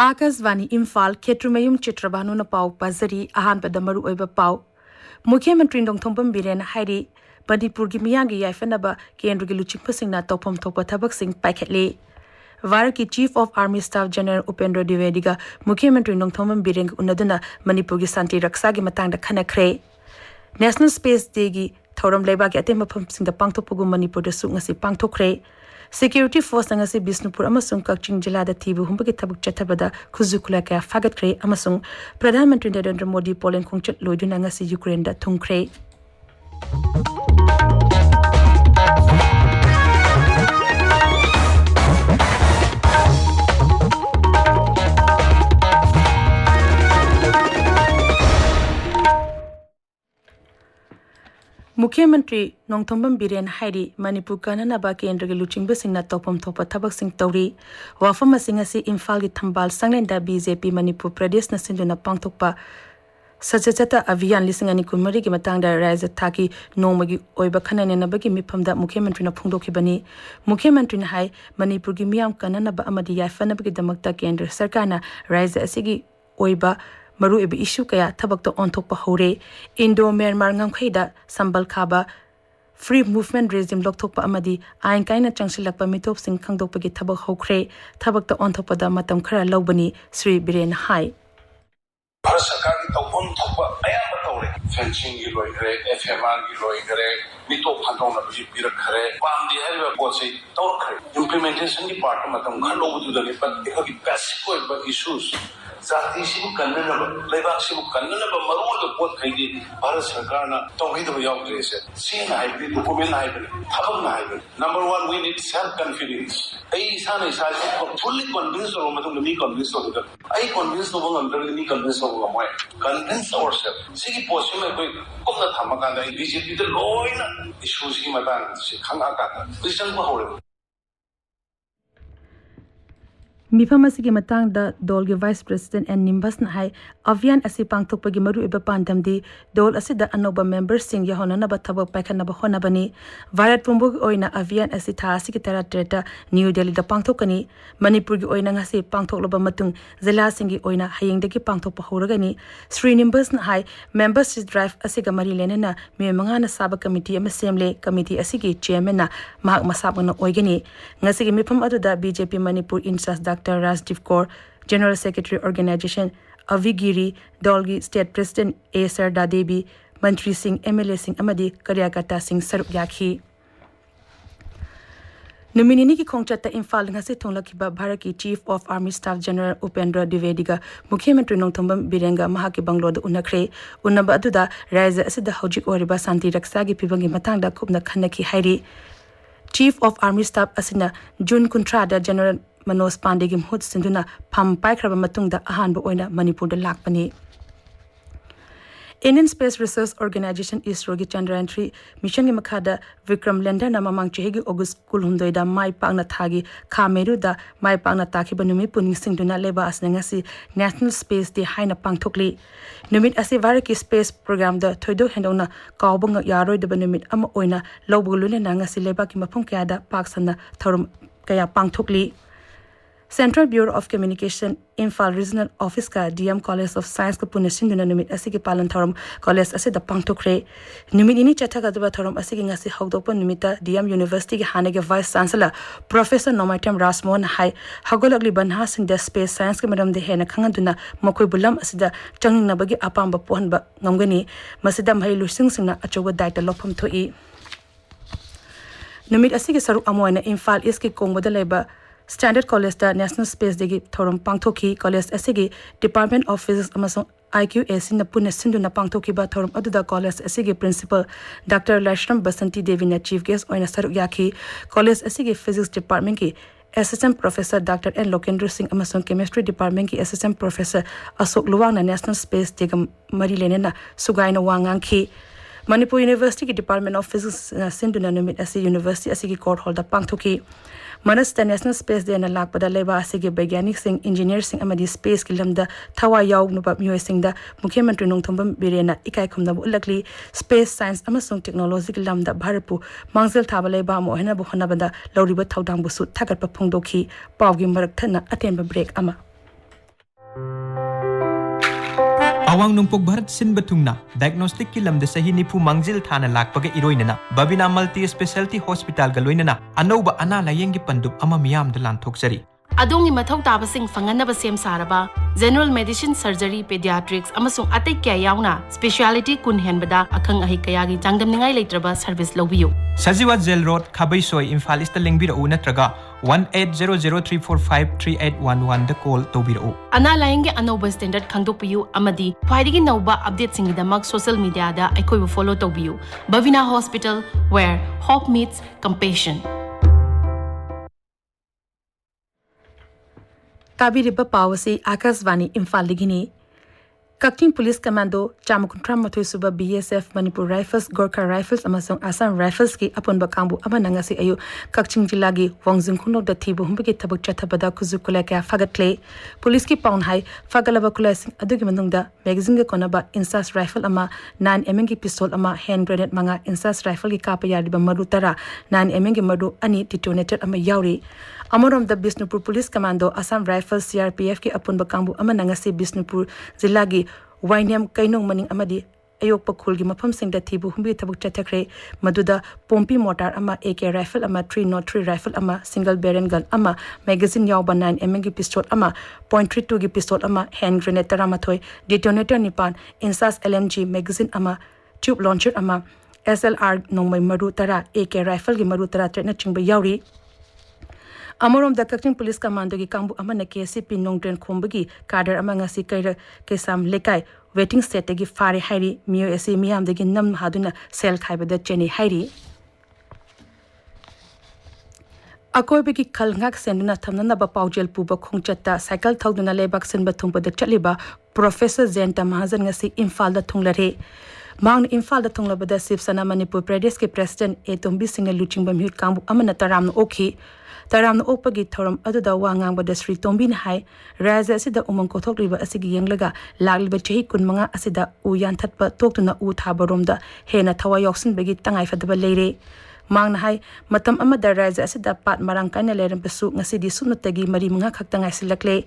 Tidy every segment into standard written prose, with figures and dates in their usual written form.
Akashvani Imphal Kshetrimayum Chitrabhanu na pau pazari ahanbada maru oiba pau. Mukhyamantri Nongthombam Biren hairi Manipur gi miyagi yaifanaba kendra gi luchingpasingna tawpham thopa thabaksing paikhatle. Varaki Chief of Army Staff General Upendra Dwivediga Mukhyamantri Nongthombam Biren unaduna Manipur gi santi raksa gi matangda khanakre. National Space Day gi thoram leba gi atemba phamsingda pangthokpagu Manipur da su ngasi pangthokre. Security Force ngasi Bisnupur amasung Kakching Jila da thibu humbagi thabuk chathabada khuzukula ka fagat kre amasung Pradhan Mantri Narendra Modi Poland khongchat loiduna ngasi Ukraine da thungkre. Mukhyamantri Nongthombam Biren hairi Manipur kananaba kendra gi luchingbasingna tawpham thopa thabaksing tawri wafam asing asi Imphal gi thambal sanglenda BJP Manipur Pradesh na sinduna pangthokpa sajachata avian lising ani kunmari gi matangda raja thaki nomagi oiba khananenaba gi mifamda Mukhyamantri na phungdokhibani Mukhyamantri na hai Manipur gi miyam kananaba amadi yaifanaba gi damakta kendra sarkarna raja asigi oiba maru ebe issue kaya thabakta onthokpa hore Indo Myanmar ngamkhaida sambal khaba free movement regime lokthokpa amadi ain kaina changsilakpa mitop sing khangdokpa gi thabak hokre thabakta onthokpa da matam khara lobani Sri Biren hai Bharat Sarkar ki tawpham thokpa ayamba tawre fencing gi loikre FMR gi loikre mitop phandongna bi birak khare pamdi haiba pochi tawkhre implementation ki part matam khalobu du dani pat ekagi basic issues Zati sibu kannanaba, lebak sibu kannanaba maruga pot khaidi Bharat Sarkar na tawhidaba yawkre se. Sina haibri, document na haibri, thabak na haibri. Number one, we need self-confidence. Ay sana isa fully convinced or matung me convinced of it. Ay convinced of under me convinced of moy. Convince ourselves. Sigi possible koi kumna thamakanda BJP the loina issues ki matang si khangaka. Listen ko hore. Mifamasi matang da dol gi Vice President and Nimbas na hai avian asi pangthokpa gi maru eba pandamdi dol asi da anoba members sing yahona na bathabak paikhan ba hona bani Bharat Pumbu oina avian asi tha asi ki tara treta New Delhi da pangthokani Manipur gi oina ngasi pangthokloba matung zila sing gi oina hayeng da gi pangthokpa horagani Sri Nimbas na hai members drive asi ga mari lenena me manga na saba committee am semle committee asi gi chairman na mahak masab na oigani ngasi gi mifam adu da BJP Manipur incharge Dr. Rajdev Kaur, General Secretary Organization, Avigiri, Dolgi State President A. Sarda Devi, Mantri Singh, MLA Singh Amadi, Karyakata Singh Sarup Yakhi. Numinini ki khongchata Imphal ngasi thonglakiba Bharati Chief of Army Staff General Upendra Dwivediga Mukhyamantri Nongthombam Birenga mahaki banglo da unakre unaba aduda raja asida hojik oriba santi raksa gi pibangi matangda khubna khanaki hairi Chief of Army Staff asina June Kuntrada General Manoj Pandey gi mhut sinduna pham paikraba matungda ahanba oina Manipur da lakpani Indian Space Research Organization ISRO gi Chandrayaan 3 mission gi makhada Vikram lander na mamang chehigi August kulhumdoi da mai pakna thagi khameru da mai pakna takhiba numi puning singduna leba asna ngasi National Space Day haina pangthokli numit asi Varaki Space Program da thoido hendona kawbanga yaroi da numit ama oina lobulune na ngasi leba ki mafum kya da paksana thorum kaya pangthokli Central Bureau of Communication Imphal Regional Office ka DM College of Science ka punasin duna numit asigi palan thorum college ase da pangthokre numit ini chatha ka duba thorum asigi ngasi hawdokpa numita DM University ki hanege Vice Chancellor Professor Nomaitam Rasmon hai hagolagli banha sing da space science ka madam de hena khanganduna makoi bulam asida changning na bagi apamba pohanba ngamgani masida mai lusing singna achoba daita lopham thoi numit asigi saru amoina Imphal East ki kongboda leba Standard College da National Space Day gi thorum pangthoki college asigi Department of Physics amasung IQAC na puna sindu na pangthoki ba thorum aduda college asigi principal Dr. Lashram Basanti Devi na chief guest oina saruk yakhi college asigi Physics Department ki Assistant Professor Dr. N. Lokendra Singh amasung Chemistry Department ki Assistant Professor Asok Luwang na National Space Day ga mari lene na sugay na wangang ki Manipur University ki Department of Physics sindu na numit asi University asigi court hall da pangthoki Manas the National Space Day na lakpada leba asigi Baigyanik Singh Engineer Singh amadi space ki lamda thawa yaw nupa miyoi Singh da Mukhyamantri Nongthombam Birena ikai khumna bu ulakli space science amasung technology ki lamda Bharatpu mangzel thaba leba mo hena bu honabanda lawriba thaudang bu su thagatpa phongdokhi pawgi marak thana atenba break ama Awang Nungpok Bharat Sin Batungna, Diagnostic Kilam de Sahi Nipu Mangzil Thana Lakpaga Iroinana, Babina Multi Specialty Hospital Galoinana, Anoba Ana Layengi Pandup Amamiam de Lantoksari. Adongi mathau tabasing fanganaba sem saraba general medicine surgery pediatrics amasung atai kya yauna speciality kun henbada akhang ahi kayagi changdamningai leitraba service lobiyu Sajiwa Zel Road Khabai Soi Imphal ista lengbira u natraga 180034538811 da call tobira ana layenge anoba standard khangdokpiyu amadi khwaidigi nauba update singidamak social media da aikoi follow tobiyu Bavina Hospital where hope meets compassion. Tabiriba Pawasi, Akashvani, Imphal Ligini. Kakting Police Commando, Chamukuntram Matusuba BSF, Manipur Rifles, Gorkha Rifles, Amasong Assam Rifles ki upon Bakambu Amanangasi Ayu, Kakting Jilagi, Wangzung Kuno the Tibu, Humbiki Tabuk Chatabada Kuzukulaka, Fagatle, Police ki Pound High, Fagalavakulas, Adugimanunda, Magazinga Konaba, Insas Rifle Ama, 9 Emengi Pistol Ama, Hand Grenade Manga, Insas Rifle ki Kapayadiba Marutara, 9 Emengi Madu, Ani detonated Ama Yauri. Amorom the Bisnupur Police Commando, Assam Rifles, CRPF ki upon Bakambu Amanangasi Bisnupur, Zilagi, Wainam Kainong Maning Amadi, Ayok Pakul gi mafam sing da thibu humbi tabuk chatakre, Maduda, Pompi Mortar Ama, AK Rifle Ama, 303 Rifle Ama, Single Barrel Gun Ama, Magazine Yauba 9 MG Pistol Ama, .32 gi Pistol Ama, Hand Grenade Taramatoi, Detonator Nipan, Insas LMG Magazine Ama, Tube Launcher Ama, SLR Nongmai Maru Tara, AK Rifle gi Maru Tara Tretna Chingba Yauri. Amorom the Kakting Police Commando ki Kambu Amana KCP Nongtren Kombagi, Kader Amangasi Kaira Kesam Lekai, waiting set gi Fari Hairi, Mio Esi Miam the Ginam Haduna, Sel Kaiba the Jenny Hairi. Akoibiki Kalngak Senduna Tamana Bapaujel Puba Kongchata, Cycle Talduna Lebak Sen Batumba the Chaliba, Professor Zenta Mahazangasi Imphal the Tunglare. Mang Imphal the Tunglabada Sipsana Manipur Pradesh ke President Etombi Singa Luching Bamhut Kambu Amanataram Oki. Taram no opagi thoram aduda wangang bada Sri Tombin Hai Raza asida umang kothok riba asigi yanglaga lagliba chahi kunmanga asida u yanthatpa toktuna u thabaromda hena thawa yoksin bagi tangai fadaba leire mang hai matam amada Raza asida pat marang kaina leram pesu ngasidi sunutagi mari manga khaktangai silakle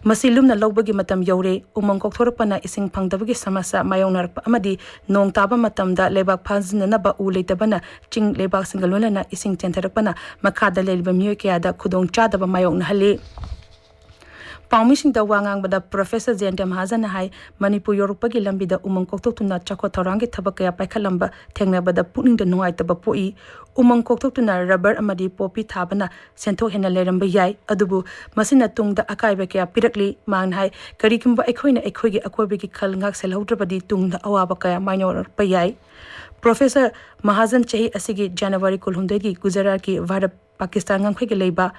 Masilumna Lobagi Matam Yore, Umang Koktorpana ising Pangdavagi Samasa, Mayonar Amadi, Nong Taba Matamda, Lebak Panzinaba U Letabana, Ching Lebak Singaluna, ising Tentarapana, Makada Lelba Mukiada, Kudong Chadaba Mayong Hale. Paumising the Wangang bada Professor Zentem Hazan Hai, Manipur Yorupagi Lambida, Umang Koktuna, Chakotarangi Tabakaya Paikalamba, Tengna bada putting the Noai Tabapoi, Umang Koktuna, Rubber Amadi, Popi Tabana, Sento Henaleram Bayai, Adubu, Masina Tung the Akaibakea, Pirakli, Manhai, Karikimba Equina Equigi Aquabiki Kalangak Selhodrabadi Tung the Awabakaya, Minor Bayai. Professor Mahazan Chahi Asigi, January Kulhundegi, Gujaraki, Vada Pakistan Ngankwegi Leba.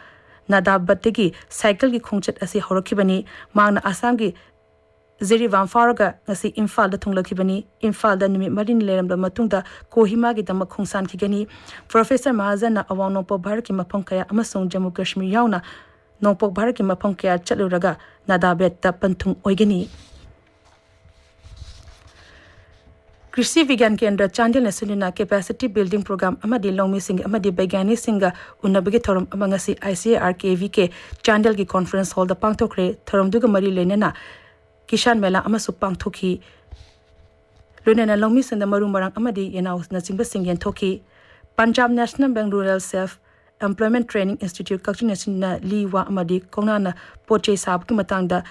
Nadabadegi cycle ki khongchat asi horokibani mangna Assam ki Ziri Vamfaraga ngasi Imphal da thunglakibani Imphal da nimi marin leramda matungda Kohima gi dama khongsan khigani Professor Mahazan na awang nopok bhar ki mapam kaya amasung Jammu Kashmir yauna nopok bhar ki mapam kaya chaluraga nadabet da panthung oigani Krishi Vigyan Kendra Chandil Nasunina Capacity Building Program Amadi Longmi Singh Amadi Baigani Singha Unabagi Thorum Amangasi ICRKVK Chandil ki Conference Hall the Pangtokre Thorum Duga Mari Lenena Kishan Mela Amasu Pangtoki Lunena Longmi Singh the Maru Marang Amadi Yenaus Nasingba Singh Yentoki Punjab National Bank Rural Self Employment Training Institute Kakchi Nasuna Liwa Amadi Kongnana Poche Sabki Matangda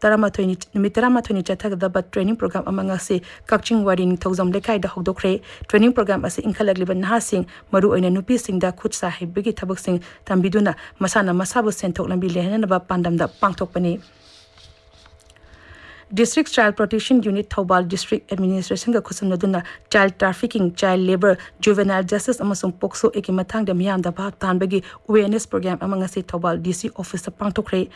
Mitaramatoni Chatagaba training program among us, Kakching Wadin Tozam Lekai the Hogdokre, training program as Inkalagliban Hasing, Maru and Nupi Sing da Kutsa, Bigi Tabuk Tambiduna, Masana Masabu Sentok Lambile and about Pandam the Pangtopani. District Child Protection Unit Thobal District Administration ga khusam naduna child trafficking, child labor, juvenile justice amasung pokso ekimatang da miyam da bhag tanbagi awareness program among us Thobal DC office da pangtokre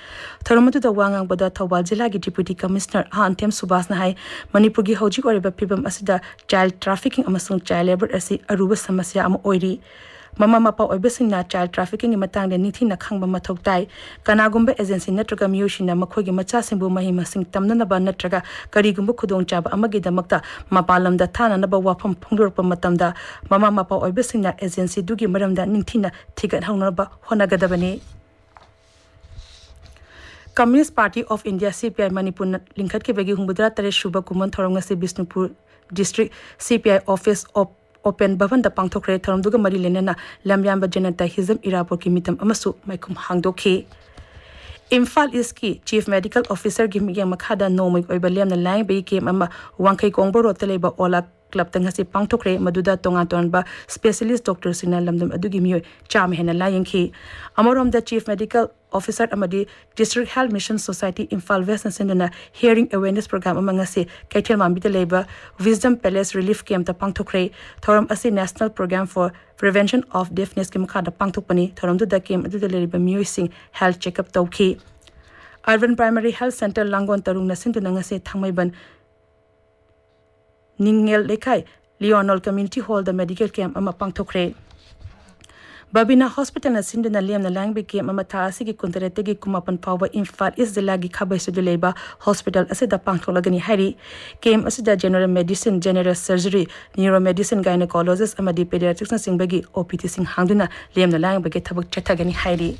tharamatu da wangang bada Thobal Jilla gi Deputy Commissioner Hantem Subas na hai Manipur gi hojik oriba pibam asida child trafficking amasung child labor asi aruba samasya am oiri Mama Mapa Obesina child trafficking in Matang the Nitina Kangba Matoktai, Kanagumba agency Netraga Mushina Makogi Machasimbu Mahima Sing Tamnaba Netraga, Karigumbu Kudong Chab Amagida Makta, Mapalam the Tana Naba Wapam Pungurpa Matamda, Mama Mapa Obesina agency Dugi Madam da Nitina Tigat Hanaba Honagadabani. Communist Party of India CPI Manipur lingkhat ke bagi humbudra tare shuba kuman thorong ngasi Bishnupur district CPI office open bhavan da pangthokre thorom duga mari lenena lamyamba janata hizam irapor ki mitam amasu maikum hangdokhi Imphal is ki Chief Medical Officer gi miyang makhada nomik oibaliam na lang be kem ama wangkai kongbo roteleba ola club tangasi pangthokre maduda tonga tonba specialist doctor sina lamdam adugi miyo cham hena layang khi amorom the Chief Medical Officer amadi District Health Mission Society Imphal West Senduna hearing awareness program amangasi kaithel mambita leba Wisdom Palace Relief Camp ta pangthokre thoram asi National Program for Prevention of Deafness ki makhada pangthokpani thoram du da camp adu leba miyo sing health checkup tawki Urban Primary Health Center Langon Tarung na sinduna ngasi thangmaiban Ningel Lekai Leonol Community Hall the medical camp ama pangthokre Babina Hospital na sinduna liam na lang be camp ama taasi ki kuntarete gi kumapan pawa Imphal is the lagi khabay suduleba hospital asida pangtholagani hari camp asida general medicine general surgery neuromedicine gynecologist ama di pediatrics na singbagi OPT sing hangduna liam na lang be thabak chathagani hari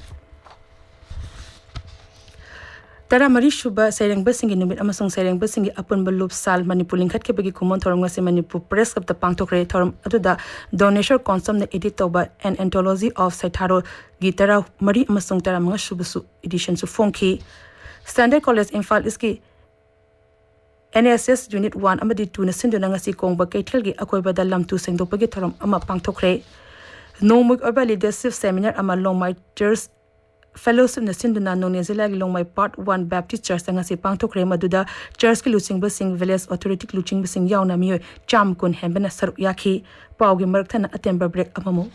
Tara mari shuba sereng basingi numit amasung sereng basingi apun balup sal Manipur lingkhat ke bagi kumon thorom ngase Manipur press kap ta pangthokre thorom atuda donation consum na edit toba an anthology of saitharo gitara mari amasung tara mga shubusu edition su fonki Standard College Imphal iski NSS Unit 1 amadi 2 na sinduna ngasi kongba kaithel gi akoiba da lamtu sengdopagi thorom ama pangthokre nomuk oba leadership seminar ama longmighters Fellowship na sinduna no nezela gi longmai part 1 Baptist Church ngasi pangthokre maduda church ki luching basing village authority luching basing yauna miyo cham kun hembena saru yakhi pawgi markthana atember break amamu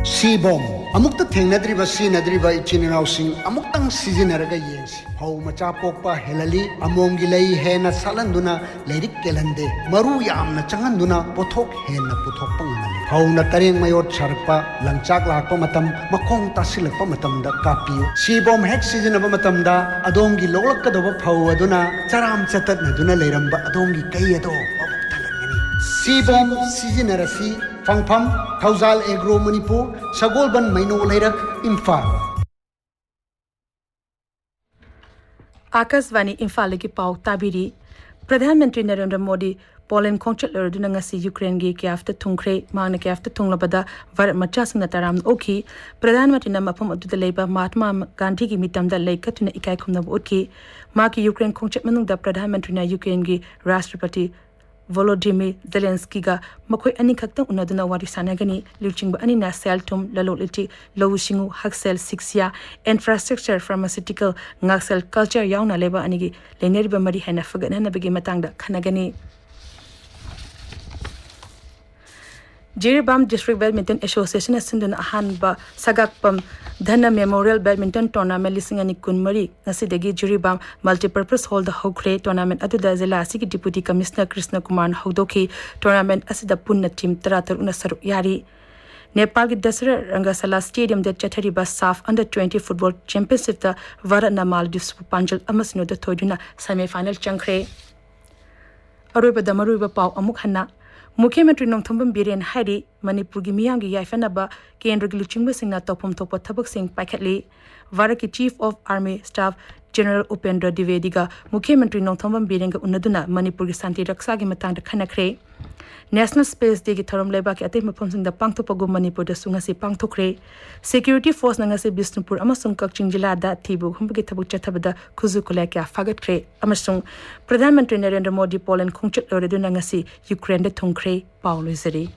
Sibom amukta thengnadriba sinadriba ichininaw sing amuktang sizinaraga yensi hau macha pokpa helali amongi lei hena salanduna leirik kelande maru yamna changanduna pothok hena pothok panganali hau na tareng mayot sarpa langchak lakpa matam makong tasilakpa matam da kapiyo Sibom hek sizinaba matam da adongi loglakkadoba phau aduna charam chatat naduna leiramba adongi kayado Sibom sizinarasi Fangpham Thauzal Agro Manipur Sagolban Maino Lairak Imphal Akashvani Imphal ki pau tabiri Pradhan Mantri Narendra Modi Poland khongchat lerduna ngasi Ukraine gi Kyiv ta thungkhre mangna Kyiv ta thunglabada var macha singna taram okhi Pradhan Mantri na mafam adu leiba Mahatma Gandhi gi mitam da leikatuna ikai khumna okhi ma ki Ukraine khongchat manung da Pradhan Mantri na Ukraine gi Rashtrapati Volodymyr Zelensky ga makoi ani khaktang unaduna wari sanagani luchingba ani na seltum laloliti lowshingu haksel sixia infrastructure pharmaceutical ngaksel culture yauna leba anigi lenerba mari hena fagana na begi matangda khanagani Jiribam District Badminton Association sinduna ahanba sagakpam Dhana Memorial Badminton Tournament lisingani kunmari ngasidagi Jiribam Multipurpose Hall the Hokre Tournament aduda zela asigi Deputy Commissioner Krishna Kumar Haudoki Tournament asida punna team taratar unasaru yari Nepal ki Dasra Rangasala Stadium de Chathariba SAF Under 20 Football Championship da Varatna Maldives Panjal amasino da thoiduna semi final changkre Aruba damaruba pau amuk hana Mukhyamantri Nongthombam Biren Hari Manipur gi miyam gi yaifanaba kendra gi luchingba singna topom topa thabak sing paikhatli Varaki Chief of Army Staff General Upendra Dwivedi ga Mukhyamantri Nongthombam Biren ga unaduna Manipur gi santi raksa gi matang da khanakre National Space Day ki thorom leba ki atei mapam sing da pangthopagu Manipur da sunga si pangthokre Security Force nanga se Bishnupur amasung Kakching jila da thibu humbagi thabuk chathabada khuzu kula kya fagatkhre amasung Pradhan Mantri Narendra Modi Poland khongchat lore du nanga si Ukraine da thongkhre Paulo Zari